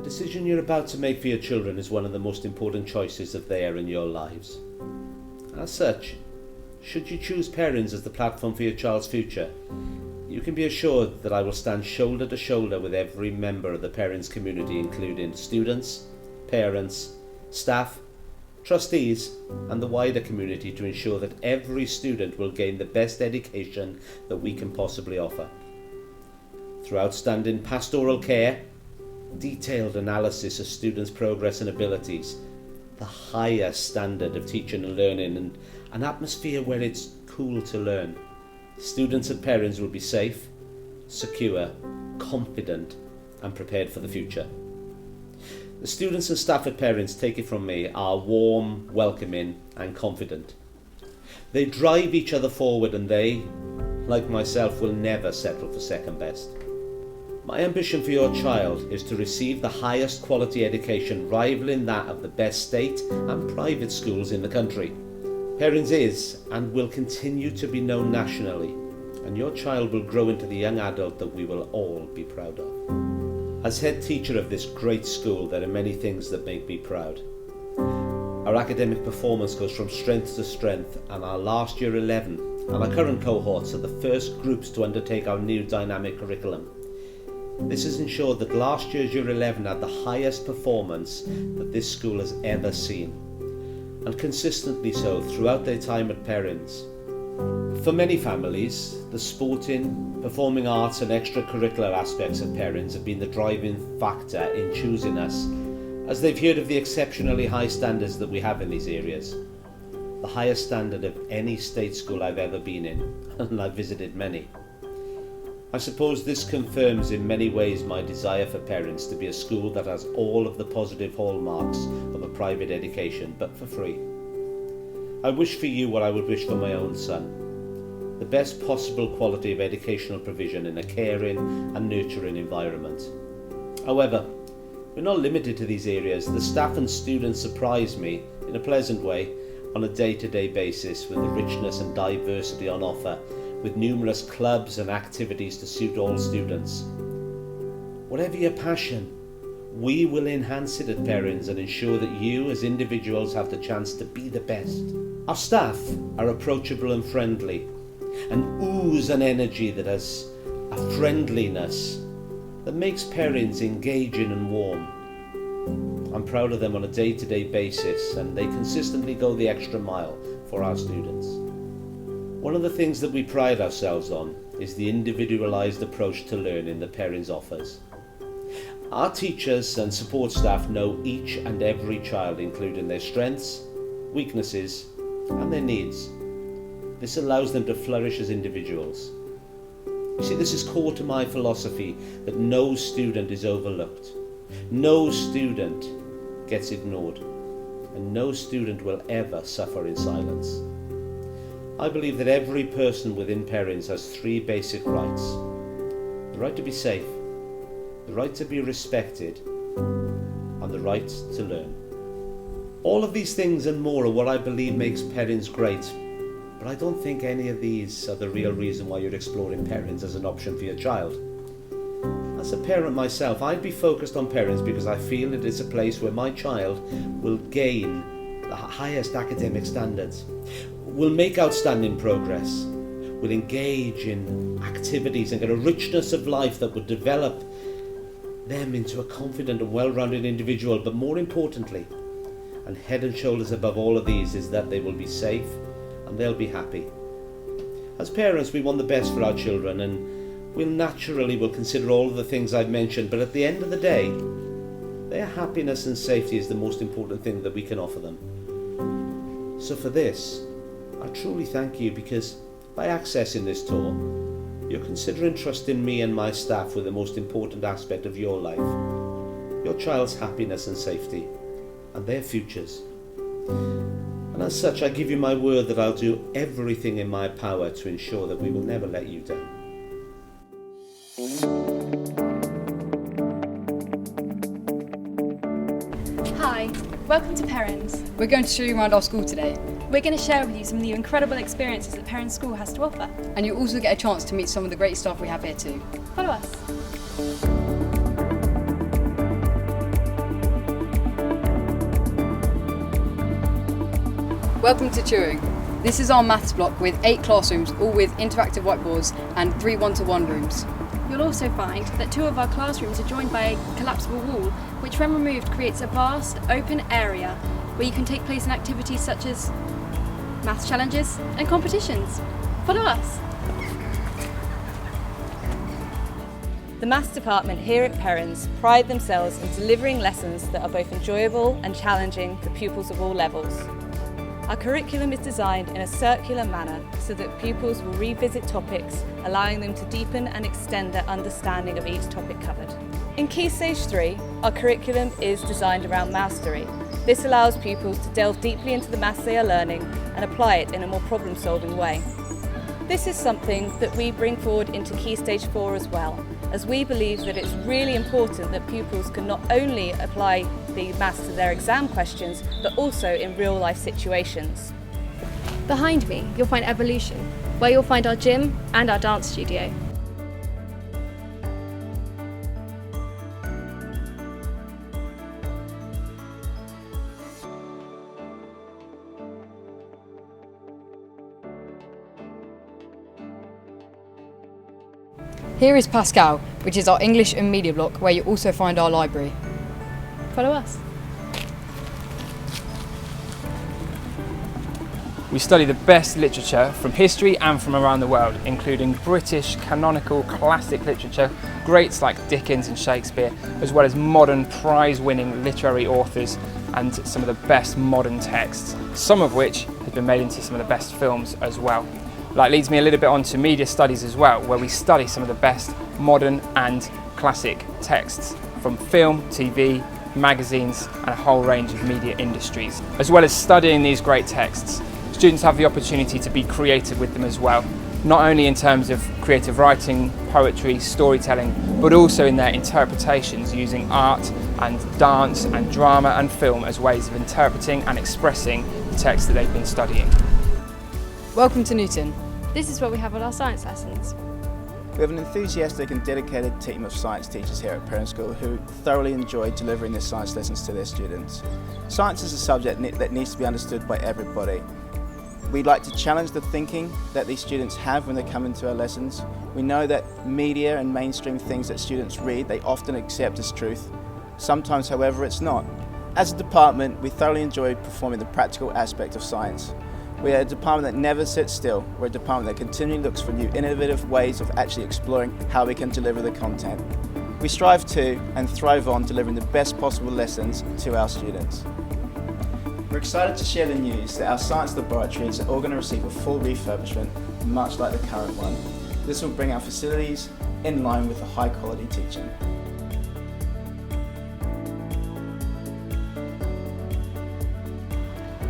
decision you're about to make for your children is one of the most important choices of their and your lives. As such, should you choose Perins as the platform for your child's future, you can be assured that I will stand shoulder to shoulder with every member of the Perins community, including students, parents, staff, trustees and the wider community, to ensure that every student will gain the best education that we can possibly offer. Through outstanding pastoral care, detailed analysis of students' progress and abilities, the highest standard of teaching and learning, and an atmosphere where it's cool to learn, students and parents will be safe, secure, confident and prepared for the future. The students and staff at Perins, take it from me, are warm, welcoming and confident. They drive each other forward and they, like myself, will never settle for second best. My ambition for your child is to receive the highest quality education, rivaling that of the best state and private schools in the country. Perins is and will continue to be known nationally, and your child will grow into the young adult that we will all be proud of. As head teacher of this great school, there are many things that make me proud. Our academic performance goes from strength to strength, and our last year 11 and our current cohorts are the first groups to undertake our new dynamic curriculum. This has ensured that last year's year 11 had the highest performance that this school has ever seen, and consistently so throughout their time at Perins. For many families, the sporting, performing arts and extracurricular aspects of Perins have been the driving factor in choosing us, as they've heard of the exceptionally high standards that we have in these areas. The highest standard of any state school I've ever been in, and I've visited many. I suppose this confirms in many ways my desire for Perins to be a school that has all of the positive hallmarks of a private education, but for free. I wish for you what I would wish for my own son: the best possible quality of educational provision in a caring and nurturing environment. However, we're not limited to these areas. The staff and students surprise me in a pleasant way on a day-to-day basis with the richness and diversity on offer, with numerous clubs and activities to suit all students. Whatever your passion, we will enhance it at Perins and ensure that you as individuals have the chance to be the best. Our staff are approachable and friendly and ooze an energy that has a friendliness that makes Perins engaging and warm. I'm proud of them on a day-to-day basis, and they consistently go the extra mile for our students. One of the things that we pride ourselves on is the individualized approach to learning that Perins offers. Our teachers and support staff know each and every child, including their strengths, weaknesses, and their needs. This allows them to flourish as individuals. You see, this is core to my philosophy that no student is overlooked, no student gets ignored, and no student will ever suffer in silence. I believe that every person within Perins has three basic rights: the right to be safe, the right to be respected, and the right to learn. All of these things and more are what I believe makes Perins great, but I don't think any of these are the real reason why you're exploring Perins as an option for your child. As a parent myself, I'd be focused on Perins because I feel it is a place where my child will gain the highest academic standards, will make outstanding progress, will engage in activities and get a richness of life that would develop them into a confident and well-rounded individual. But more importantly, and head and shoulders above all of these, is that they will be safe and they'll be happy. As parents, we want the best for our children, and we'll naturally will consider all of the things I've mentioned, but at the end of the day, their happiness and safety is the most important thing that we can offer them. So for this, I truly thank you, because by accessing this tour, you're considering trusting me and my staff with the most important aspect of your life, your child's happiness and safety, and their futures. And as such, I give you my word that I'll do everything in my power to ensure that we will never let you down. Hi, welcome to Perins. We're going to show you around our school today, We're going to share with you some of the incredible experiences that Perins School has to offer. and you'll also get a chance to meet some of the great staff we have here too. Follow us. Welcome to Turing. This is our maths block with 8 classrooms, all with interactive whiteboards and 3 one-to-one rooms. You'll also find that 2 of our classrooms are joined by a collapsible wall, which when removed creates a vast, open area where you can take place in activities such as maths challenges and competitions. Follow us. The Maths department here at Perins pride themselves in delivering lessons that are both enjoyable and challenging for pupils of all levels. Our curriculum is designed in a circular manner so that pupils will revisit topics, allowing them to deepen and extend their understanding of each topic covered. In Key Stage 3, our curriculum is designed around mastery. This allows pupils to delve deeply into the maths they are learning and apply it in a more problem-solving way. This is something that we bring forward into Key Stage 4 as well, as we believe that it's really important that pupils can not only apply the maths to their exam questions, but also in real-life situations. Behind me, you'll find Evolution, where you'll find our gym and our dance studio. Here is Pascal, which is our English and media block, where you also find our library. Follow us. We study the best literature from history and from around the world, including British canonical classic literature, greats like Dickens and Shakespeare, as well as modern prize-winning literary authors and some of the best modern texts, some of which have been made into some of the best films as well. That leads me a little bit on to media studies as well, where we study some of the best modern and classic texts from film, TV, magazines and a whole range of media industries. As well as studying these great texts, students have the opportunity to be creative with them as well, not only in terms of creative writing, poetry, storytelling, but also in their interpretations using art and dance and drama and film as ways of interpreting and expressing the text that they've been studying. Welcome to Newton. This is where we have all our science lessons. We have an enthusiastic and dedicated team of science teachers here at Perins School who thoroughly enjoy delivering their science lessons to their students. Science is a subject that needs to be understood by everybody. We'd like to challenge the thinking that these students have when they come into our lessons. We know that media and mainstream things that students read, they often accept as truth. Sometimes, however, it's not. As a department, we thoroughly enjoy performing the practical aspect of science. We are a department that never sits still. We're a department that continually looks for new innovative ways of actually exploring how we can deliver the content. We strive to and thrive on delivering the best possible lessons to our students. We're excited to share the news that our science laboratories are all going to receive a full refurbishment, much like the current one. This will bring our facilities in line with the high quality teaching.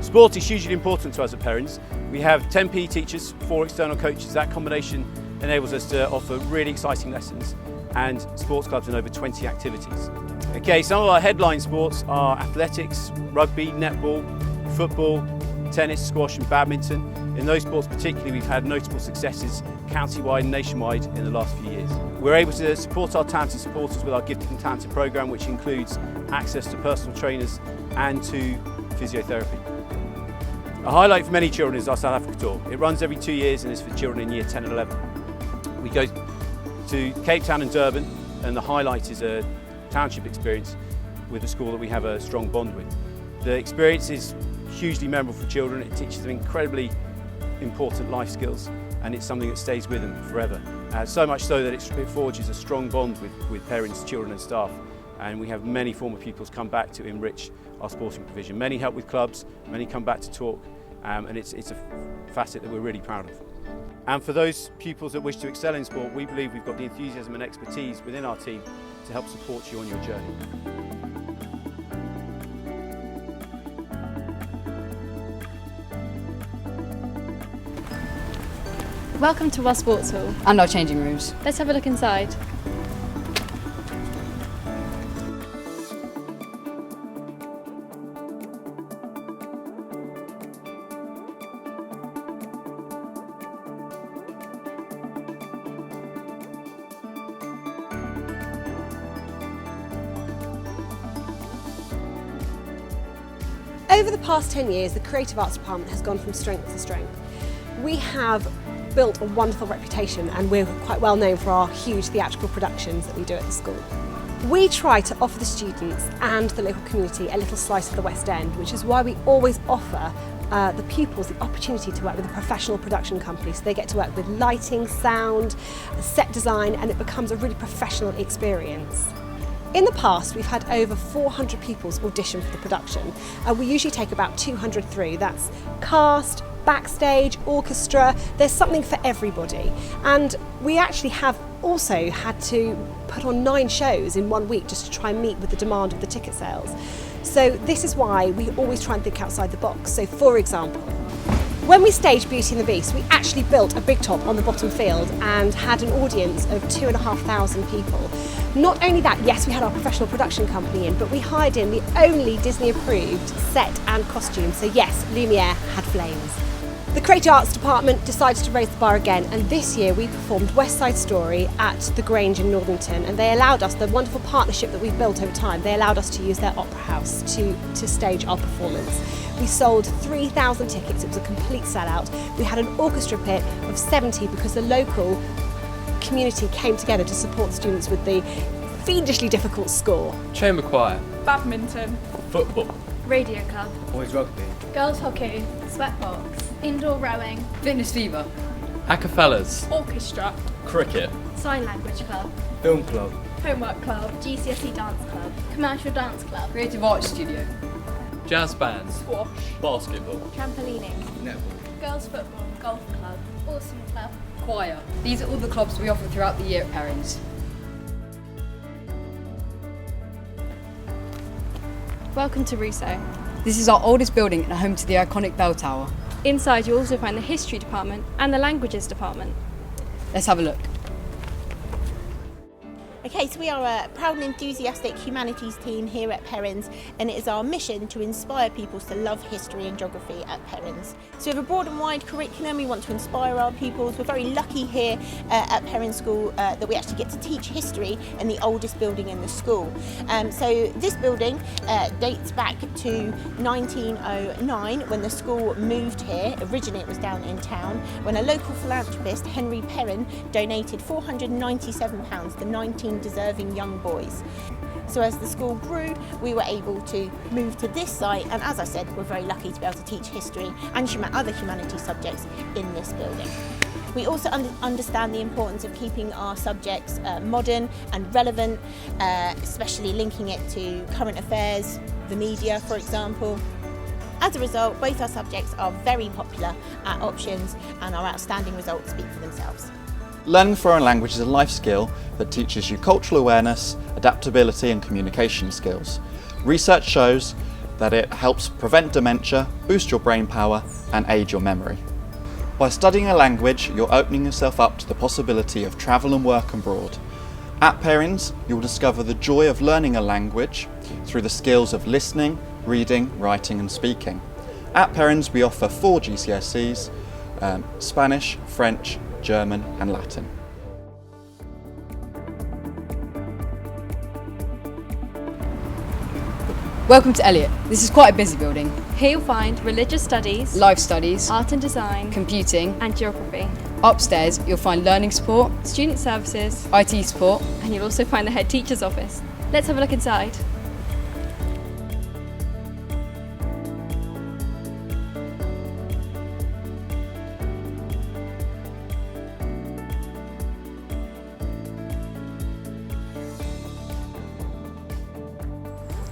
Sport is hugely important to us at Perins. We have 10 PE teachers, 4 external coaches. That combination enables us to offer really exciting lessons and sports clubs in over 20 activities. Okay, some of our headline sports are athletics, rugby, netball, football, tennis, squash and badminton. In those sports particularly, we've had notable successes county-wide and nationwide in the last few years. We're able to support our talented supporters with our Gifted and Talented programme, which includes access to personal trainers and to physiotherapy. A highlight for many children is our South Africa tour. It runs every 2 years and is for children in year 10 and 11. We go to Cape Town and Durban, and the highlight is a township experience with a school that we have a strong bond with. The experience is hugely memorable for children. It teaches them incredibly important life skills, and it's something that stays with them forever. So much so that it forges a strong bond with parents, children and staff, and we have many former pupils come back to enrich our sporting provision. Many help with clubs, many come back to talk, and it's a facet that we're really proud of. And for those pupils that wish to excel in sport, we believe we've got the enthusiasm and expertise within our team to help support you on your journey. Welcome to our sports hall. And our changing rooms. Let's have a look inside. Over the past 10 years, the Creative Arts Department has gone from strength to strength. We have built a wonderful reputation and we're quite well known for our huge theatrical productions that we do at the school. We try to offer the students and the local community a little slice of the West End, which is why we always offer the pupils the opportunity to work with a professional production company, so they get to work with lighting, sound, set design, and it becomes a really professional experience. In the past, we've had over 400 pupils audition for the production, and we usually take about 200 through. That's cast, backstage, orchestra, there's something for everybody. And we actually have also had to put on 9 shows in 1 week just to try and meet with the demand of the ticket sales. So this is why we always try and think outside the box. So for example, when we staged Beauty and the Beast, we actually built a big top on the bottom field and had an audience of 2,500 people. Not only that, yes, we had our professional production company in, but we hired in the only Disney-approved set and costume. So yes, Lumiere had flames. The Creative Arts Department decided to raise the bar again, and this year we performed West Side Story at the Grange in Northington, and they allowed us, the wonderful partnership that we've built over time, they allowed us to use their opera house to stage our performance. We sold 3,000 tickets, it was a complete sellout. We had an orchestra pit of 70 because the local community came together to support the students with the fiendishly difficult score. Chamber choir. Badminton. Football. Radio club. Boys rugby. Girls hockey. Sweatbox. Indoor rowing. Fitness fever. Acapellas. Orchestra. Cricket. Sign language club. Film club. Homework club. GCSE dance club. Commercial dance club. Creative arts studio. Jazz band. Squash. Basketball. Trampolining. Netball. Girls football. Golf club. Awesome club. Choir. These are all the clubs we offer throughout the year at Perins. Welcome to Rousseau. This is our oldest building and home to the iconic bell tower. Inside you'll also find the history department and the languages department. Let's have a look. Okay, so we are a proud and enthusiastic humanities team here at Perins, and it is our mission to inspire pupils to love history and geography at Perins. So we have a broad and wide curriculum. We want to inspire our pupils. We're very lucky here at Perins School that we actually get to teach history in the oldest building in the school. So this building dates back to 1909 when the school moved here. Originally it was down in town when a local philanthropist, Henry Perrin, donated £497 to 19 deserving young boys. So as the school grew, we were able to move to this site, and as I said, we're very lucky to be able to teach history and other humanities subjects in this building. We also understand the importance of keeping our subjects modern and relevant, especially linking it to current affairs, the media, for example. As a result, both our subjects are very popular at options, and our outstanding results speak for themselves. Learning foreign language is a life skill that teaches you cultural awareness, adaptability and communication skills. Research shows that it helps prevent dementia, boost your brain power and aid your memory. By studying a language, you're opening yourself up to the possibility of travel and work abroad. At Perins, you'll discover the joy of learning a language through the skills of listening, reading, writing and speaking. At Perins, we offer 4 GCSEs, Spanish, French, German and Latin. Welcome to Elliot. This is quite a busy building. Here you'll find religious studies, Life studies, art and design, computing, and geography. Upstairs you'll find learning support, Student services, IT support, and you'll also find the head teacher's office. Let's have a look inside.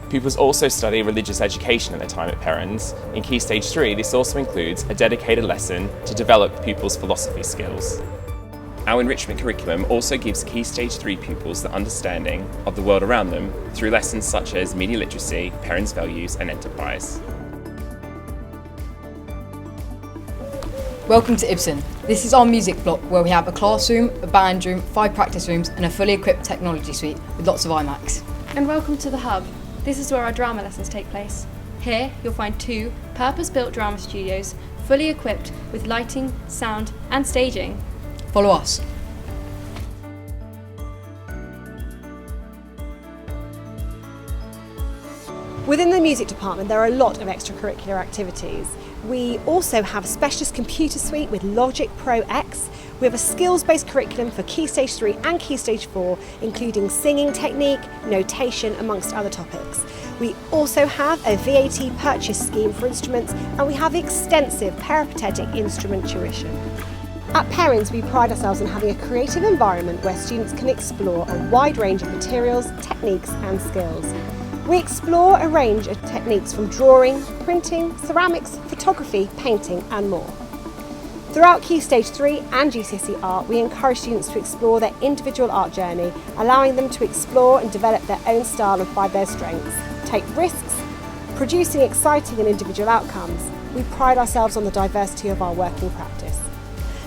Pupils also study religious education at their time at Perins. In Key Stage 3, this also includes a dedicated lesson to develop pupils' philosophy skills. Our enrichment curriculum also gives Key Stage 3 pupils the understanding of the world around them through lessons such as media literacy, Perins values and enterprise. Welcome to Ibsen. This is our music block where we have a classroom, a band room, 5 practice rooms and a fully equipped technology suite with lots of iMacs. And welcome to the Hub. This is where our drama lessons take place. Here you'll find 2 purpose-built drama studios, fully equipped with lighting, sound and staging. Follow us. Within the music department there are a lot of extracurricular activities. We also have a specialist computer suite with Logic Pro X. We have a skills-based curriculum for Key Stage 3 and Key Stage 4, including singing technique, notation, amongst other topics. We also have a VAT purchase scheme for instruments, and we have extensive peripatetic instrument tuition. At Perins, we pride ourselves on having a creative environment where students can explore a wide range of materials, techniques and skills. We explore a range of techniques from drawing, printing, ceramics, photography, painting and more. Throughout Key Stage 3 and GCSE Art, we encourage students to explore their individual art journey, allowing them to explore and develop their own style and find their strengths, take risks, producing exciting and individual outcomes. We pride ourselves on the diversity of our working practice.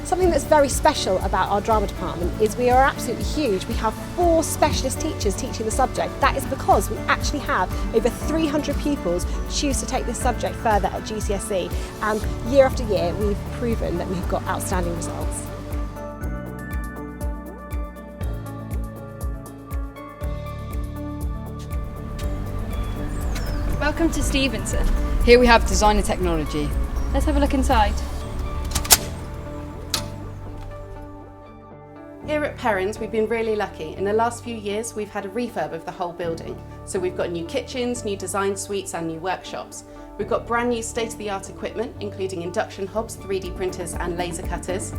Something that's very special about our drama department is we are absolutely huge. We have 4 specialist teachers teaching the subject. That is because we actually have over 300 pupils choose to take this subject further at GCSE, and year after year we've proven that we've got outstanding results. Welcome to Stevenson. Here we have design and technology. Let's have a look inside. Here at Perins, we've been really lucky. In the last few years, we've had a refurb of the whole building. So we've got new kitchens, new design suites and new workshops. We've got brand new state-of-the-art equipment, including induction hobs, 3D printers and laser cutters.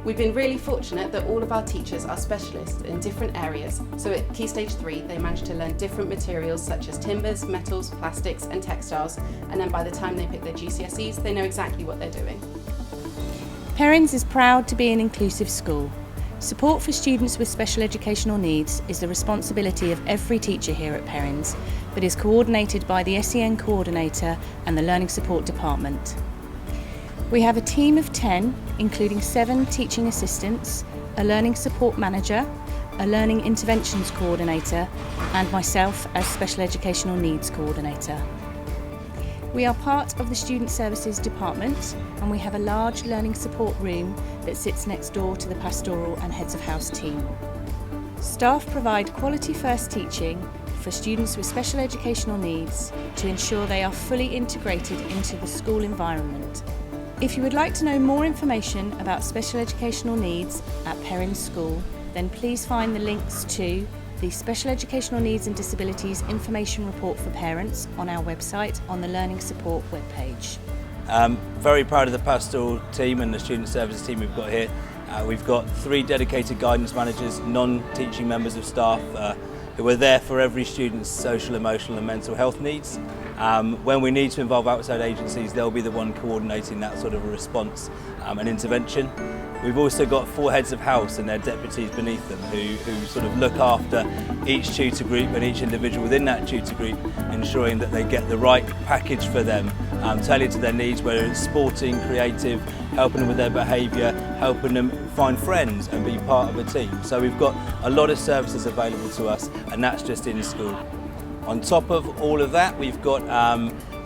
We've been really fortunate that all of our teachers are specialists in different areas. So at Key Stage 3, they managed to learn different materials such as timbers, metals, plastics and textiles. And then by the time they pick their GCSEs, they know exactly what they're doing. Perins is proud to be an inclusive school. Support for students with special educational needs is the responsibility of every teacher here at Perins, but is coordinated by the SEN Coordinator and the Learning Support Department. We have a team of 10, including 7 teaching assistants, a Learning Support Manager, a Learning Interventions Coordinator, and myself as Special Educational Needs Coordinator. We are part of the Student Services Department, and we have a large learning support room that sits next door to the pastoral and heads of house team. Staff provide quality first teaching for students with special educational needs to ensure they are fully integrated into the school environment. If you would like to know more information about special educational needs at Perins School, then please find the links to the Special Educational Needs and Disabilities Information Report for Parents on our website on the Learning Support webpage. Very proud of the pastoral team and the student services team we've got here. We've got 3 dedicated guidance managers, non-teaching members of staff who are there for every student's social, emotional and mental health needs. When we need to involve outside agencies, they'll be the one coordinating that sort of a response and intervention. We've also got 4 heads of house and their deputies beneath them who sort of look after each tutor group and each individual within that tutor group, ensuring that they get the right package for them, tailored to their needs, whether it's sporting, creative, helping them with their behaviour, helping them find friends and be part of a team. So we've got a lot of services available to us, and that's just in school. On top of all of that, we've got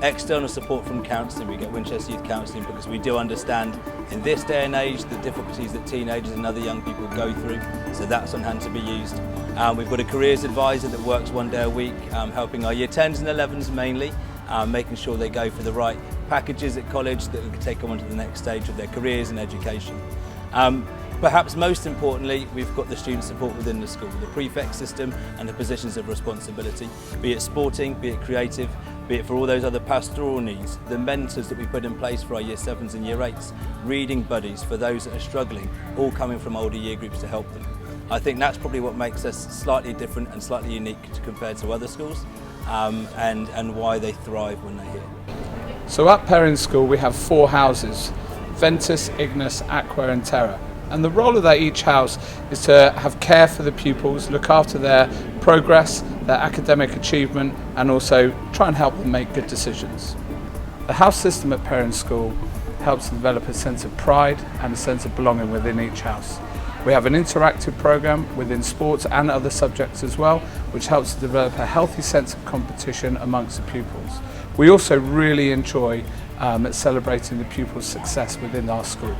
external support from counselling. We get Winchester Youth Counselling because we do understand in this day and age the difficulties that teenagers and other young people go through, so that's on hand to be used. We've got a careers advisor that works 1 day a week, helping our year 10s and 11s mainly, making sure they go for the right packages at college that can take them on to the next stage of their careers and education. Perhaps most importantly, we've got the student support within the school, the prefect system and the positions of responsibility, be it sporting, be it creative, be it for all those other pastoral needs, the mentors that we put in place for our year 7s and year 8s, reading buddies for those that are struggling, all coming from older year groups to help them. I think that's probably what makes us slightly different and slightly unique compared to other schools, and why they thrive when they're here. So at Perins School we have 4 houses, Ventus, Ignis, Aqua and Terra. And the role of each house is to have care for the pupils, look after their progress, their academic achievement, and also try and help them make good decisions. The house system at Perins School helps develop a sense of pride and a sense of belonging within each house. We have an interactive programme within sports and other subjects as well, which helps to develop a healthy sense of competition amongst the pupils. We also really enjoy celebrating the pupils' success within our school.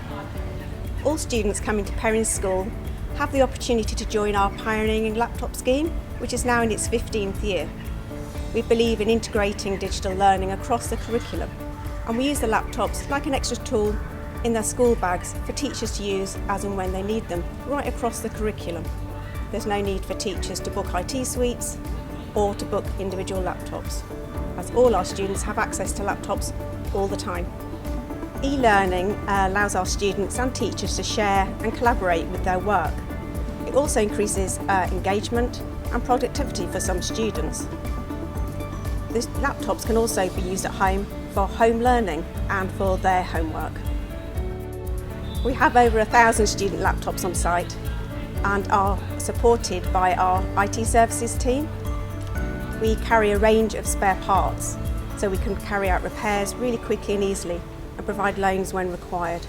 All students coming to Perins School have the opportunity to join our pioneering laptop scheme, which is now in its 15th year. We believe in integrating digital learning across the curriculum, and we use the laptops like an extra tool in their school bags for teachers to use as and when they need them, right across the curriculum. There's no need for teachers to book IT suites or to book individual laptops, as all our students have access to laptops all the time. E-learning allows our students and teachers to share and collaborate with their work. It also increases engagement and productivity for some students. The laptops can also be used at home for home learning and for their homework. We have over 1,000 student laptops on site and are supported by our IT services team. We carry a range of spare parts so we can carry out repairs really quickly and easily and provide loans when required.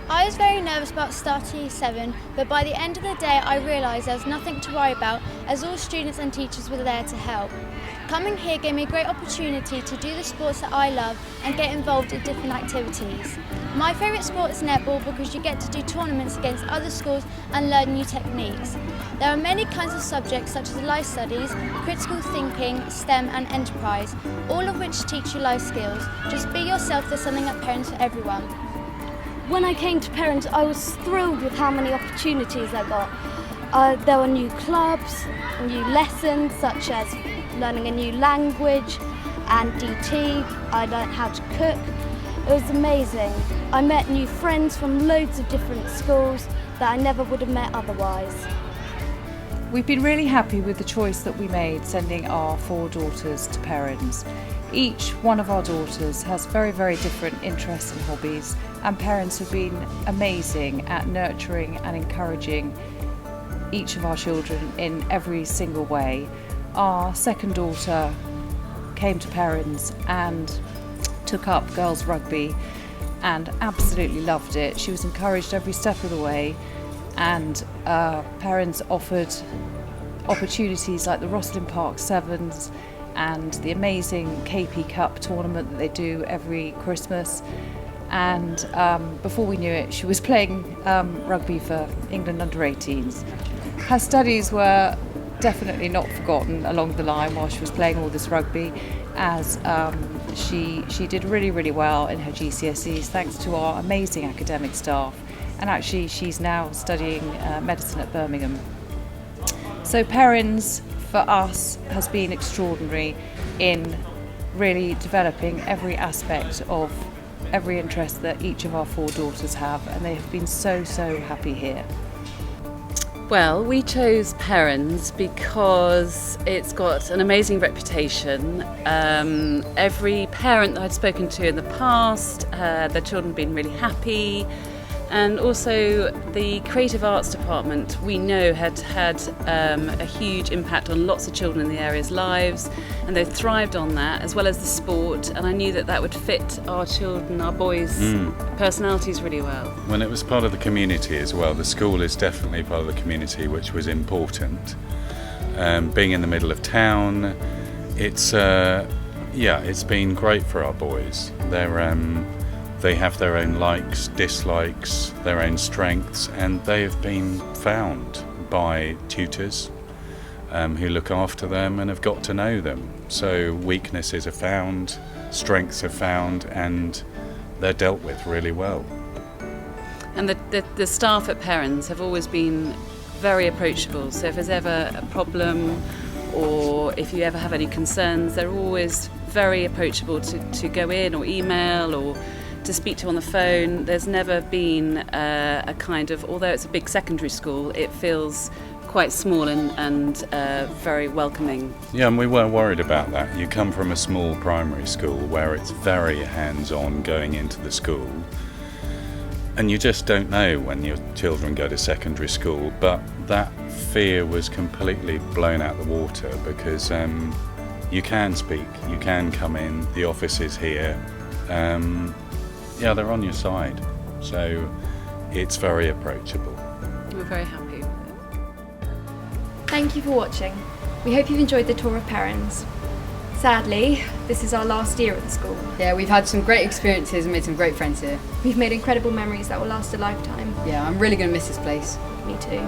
I was very nervous about starting Year 7, but by the end of the day I realised there was nothing to worry about as all students and teachers were there to help. Coming here gave me a great opportunity to do the sports that I love and get involved in different activities. My favourite sport is netball because you get to do tournaments against other schools and learn new techniques. There are many kinds of subjects such as life studies, critical thinking, STEM and enterprise, all of which teach you life skills. Just be yourself, there's something at Perins for everyone. When I came to Perins, I was thrilled with how many opportunities I got. There were new clubs, new lessons such as learning a new language and DT. I learned how to cook. It was amazing. I met new friends from loads of different schools that I never would have met otherwise. We've been really happy with the choice that we made sending our 4 daughters to Perins. Each one of our daughters has very, very different interests and hobbies, and parents have been amazing at nurturing and encouraging each of our children in every single way. Our second daughter came to Perins and took up girls rugby and absolutely loved it. She was encouraged every step of the way, and Perins offered opportunities like the Rosslyn Park Sevens and the amazing KP Cup tournament that they do every Christmas. And before we knew it, she was playing rugby for England under-18s. Her studies were definitely not forgotten along the line while she was playing all this rugby, as she did really, really well in her GCSEs thanks to our amazing academic staff, and actually she's now studying medicine at Birmingham. So Perins for us has been extraordinary in really developing every aspect of every interest that each of our 4 daughters have, and they have been so, so happy here. Well, we chose Perins because it's got an amazing reputation. Every parent that I'd spoken to in the past, their children have been really happy. And also the Creative Arts Department, we know, had a huge impact on lots of children in the area's lives, and they've thrived on that, as well as the sport, and I knew that that would fit our children, our boys' personalities really well. When it was part of the community as well, the school is definitely part of the community, which was important. Being in the middle of town, it's been great for our boys. They have their own likes, dislikes, their own strengths, and they have been found by tutors who look after them and have got to know them. So weaknesses are found, strengths are found, and they're dealt with really well. And the staff at Perins have always been very approachable, so if there's ever a problem or if you ever have any concerns, they're always very approachable to go in or email or to speak to on the phone. There's never been a kind of, although it's a big secondary school, it feels quite small and very welcoming. Yeah, and we weren't worried about that. You come from a small primary school where it's very hands-on going into the school, and you just don't know when your children go to secondary school, but that fear was completely blown out the water because you can speak, you can come in, the office is here. Yeah, they're on your side, so it's very approachable. We're very happy with it. Thank you for watching. We hope you've enjoyed the tour of Perins. Sadly, this is our last year at the school. Yeah, we've had some great experiences and made some great friends here. We've made incredible memories that will last a lifetime. Yeah, I'm really going to miss this place. Me too.